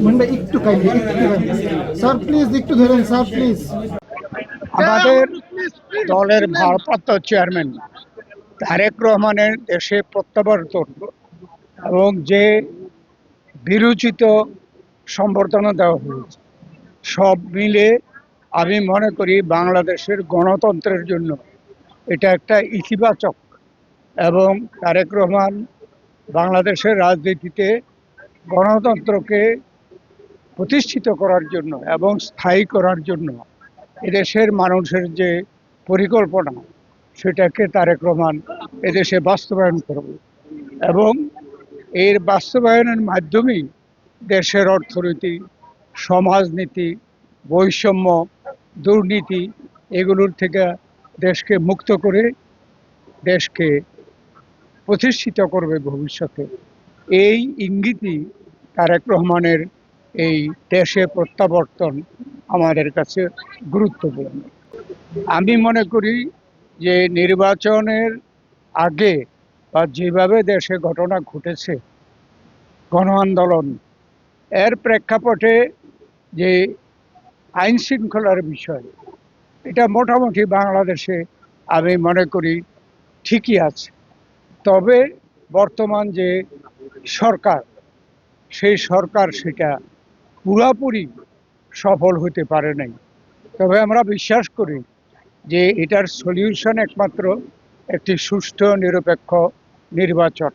মুন্ডা একটু kindly sir please একটু ধরেন স্যার প্লিজ। আমাদের দলের ভারপ্রাপ্ত চেয়ারম্যান তারেক রহমানের দেশে প্রত্যাবর্তন এবং যে বিরোচিত সম্বর্ধনা দেওয়া হয়েছে, সব মিলে আমি মনে করি বাংলাদেশের গণতন্ত্রের জন্য এটা একটা ইতিবাচক। এবং তারেক রহমান বাংলাদেশের রাজনীতিতে গণতন্ত্রকে প্রতিষ্ঠিত করার জন্য এবং স্থায়ী করার জন্য এদেশের মানুষের যে পরিকল্পনা, সেটাকে তারেক রহমান এদেশে বাস্তবায়ন করবে এবং এর বাস্তবায়নের মাধ্যমেই দেশের অর্থনীতি, সমাজনীতি, বৈষম্য, দুর্নীতি এগুলোর থেকে দেশকে মুক্ত করে দেশকে প্রতিষ্ঠিত করবে ভবিষ্যতে। এই ইঙ্গিতই তারেক রহমানের এই দেশে প্রত্যাবর্তন আমাদের কাছে গুরুত্বপূর্ণ। আমি মনে করি যে নির্বাচনের আগে বা যেভাবে দেশে ঘটনা ঘটেছে, গণ আন্দোলন, এর প্রেক্ষাপটে যে আইন শৃঙ্খলার বিষয়, এটা মোটামুটি বাংলাদেশে আমি মনে করি ঠিকই আছে। তবে বর্তমান যে সরকার, সেই সরকার সেটা পুরাপুরি সফল হতে পারে নাই। তবে আমরা বিশ্বাস করি যে এটার সলিউশন একমাত্র একটি সুষ্ঠু নিরপেক্ষ নির্বাচন।